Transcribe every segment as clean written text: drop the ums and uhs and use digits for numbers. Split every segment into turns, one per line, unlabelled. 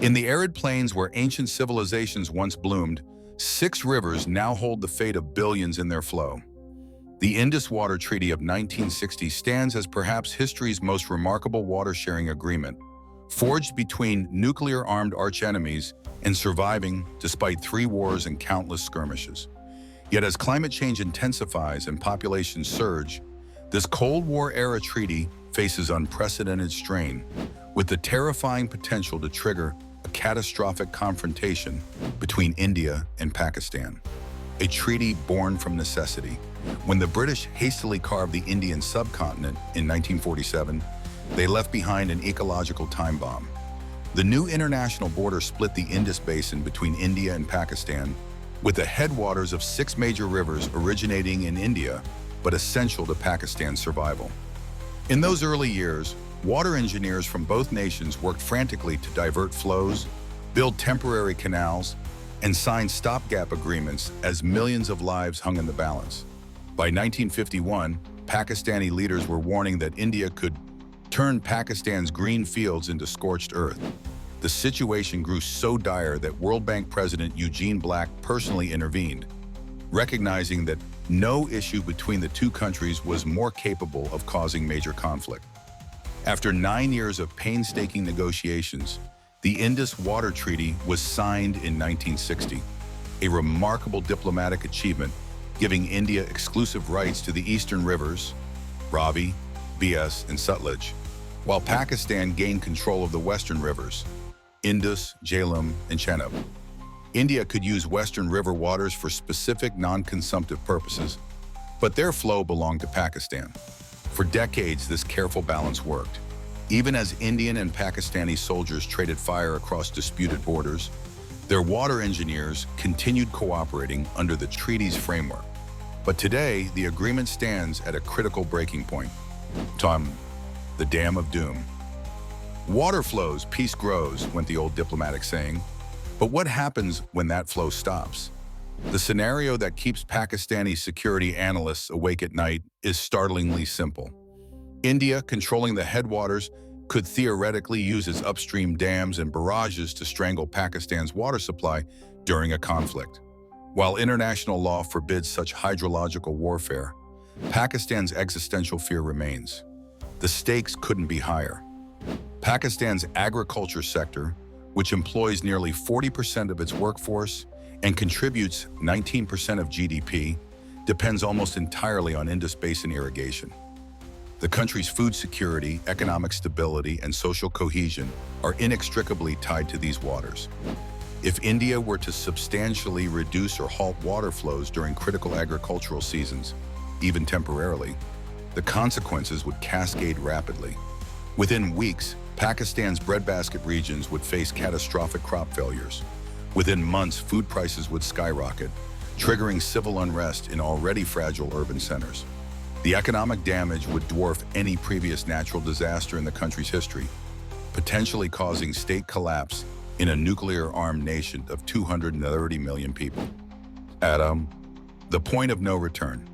In the arid plains where ancient civilizations once bloomed, 6 rivers now hold the fate of billions in their flow. The Indus Water Treaty of 1960 stands as perhaps history's most remarkable water-sharing agreement, forged between nuclear-armed archenemies and surviving despite 3 wars and countless skirmishes. Yet as climate change intensifies and populations surge, this Cold War-era treaty faces unprecedented strain, with the terrifying potential to trigger a catastrophic confrontation between India and Pakistan. A treaty born from necessity. When the British hastily carved the Indian subcontinent in 1947, they left behind an ecological time bomb. The new international border split the Indus Basin between India and Pakistan, with the headwaters of 6 major rivers originating in India, but essential to Pakistan's survival. In those early years, water engineers from both nations worked frantically to divert flows, build temporary canals, and sign stopgap agreements as millions of lives hung in the balance. By 1951, Pakistani leaders were warning that India could turn Pakistan's green fields into scorched earth. The situation grew so dire that World Bank President Eugene Black personally intervened, recognizing that no issue between the two countries was more capable of causing major conflict. After 9 years of painstaking negotiations, the Indus Water Treaty was signed in 1960, a remarkable diplomatic achievement giving India exclusive rights to the eastern rivers, Ravi, Beas, and Sutlej, while Pakistan gained control of the western rivers, Indus, Jhelum, and Chenab. India could use western river waters for specific non-consumptive purposes, but their flow belonged to Pakistan. For decades, this careful balance worked. Even as Indian and Pakistani soldiers traded fire across disputed borders, their water engineers continued cooperating under the treaty's framework. But today, the agreement stands at a critical breaking point. The Dam of Doom. Water flows, peace grows, went the old diplomatic saying. But what happens when that flow stops? The scenario that keeps Pakistani security analysts awake at night is startlingly simple. India, controlling the headwaters, could theoretically use its upstream dams and barrages to strangle Pakistan's water supply during a conflict. While international law forbids such hydrological warfare, Pakistan's existential fear remains. The stakes couldn't be higher. Pakistan's agriculture sector, which employs nearly 40% of its workforce and contributes 19% of GDP, depends almost entirely on Indus Basin irrigation. The country's food security, economic stability, and social cohesion are inextricably tied to these waters. If India were to substantially reduce or halt water flows during critical agricultural seasons, even temporarily, the consequences would cascade rapidly. Within weeks, Pakistan's breadbasket regions would face catastrophic crop failures. Within months, food prices would skyrocket, triggering civil unrest in already fragile urban centers. The economic damage would dwarf any previous natural disaster in the country's history, potentially causing state collapse in a nuclear-armed nation of 230 million people. The point of no return.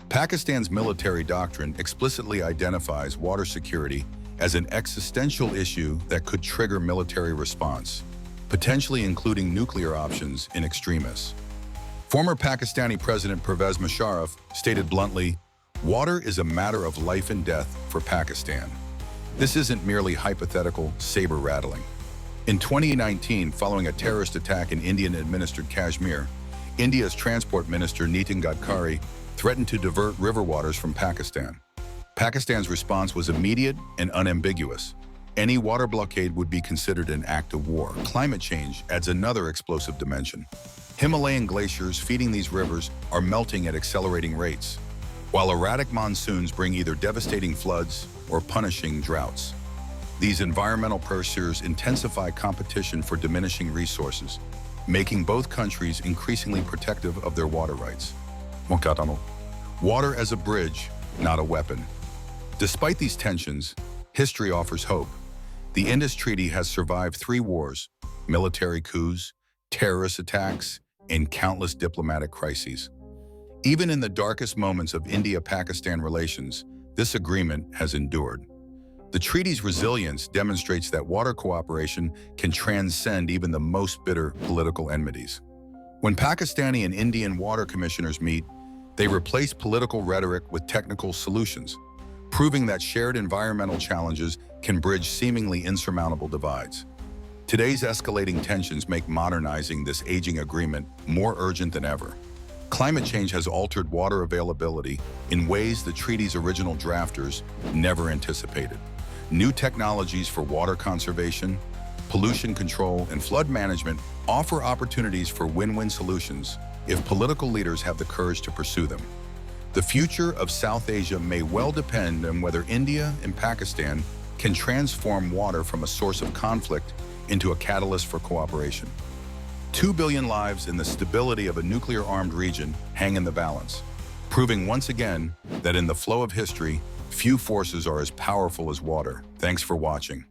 Pakistan's military doctrine explicitly identifies water security as an existential issue that could trigger military response, potentially including nuclear options in extremis. Former Pakistani President Pervez Musharraf stated bluntly, "Water is a matter of life and death for Pakistan." This isn't merely hypothetical saber-rattling. In 2019, following a terrorist attack in Indian-administered Kashmir, India's Transport Minister Nitin Gadkari threatened to divert river waters from Pakistan. Pakistan's response was immediate and unambiguous. Any water blockade would be considered an act of war. Climate change adds another explosive dimension. Himalayan glaciers feeding these rivers are melting at accelerating rates, while erratic monsoons bring either devastating floods or punishing droughts. These environmental pressures intensify competition for diminishing resources, making both countries increasingly protective of their water rights. Water as a bridge, not a weapon. Despite these tensions, history offers hope. The Indus Treaty has survived 3 wars, military coups, terrorist attacks, and countless diplomatic crises. Even in the darkest moments of India-Pakistan relations, this agreement has endured. The treaty's resilience demonstrates that water cooperation can transcend even the most bitter political enmities. When Pakistani and Indian water commissioners meet, they replace political rhetoric with technical solutions, proving that shared environmental challenges can bridge seemingly insurmountable divides. Today's escalating tensions make modernizing this aging agreement more urgent than ever. Climate change has altered water availability in ways the treaty's original drafters never anticipated. New technologies for water conservation, pollution control, and flood management offer opportunities for win-win solutions if political leaders have the courage to pursue them. The future of South Asia may well depend on whether India and Pakistan can transform water from a source of conflict into a catalyst for cooperation. 2 billion lives and the stability of a nuclear-armed region hang in the balance, proving once again that in the flow of history, few forces are as powerful as water. Thanks for watching.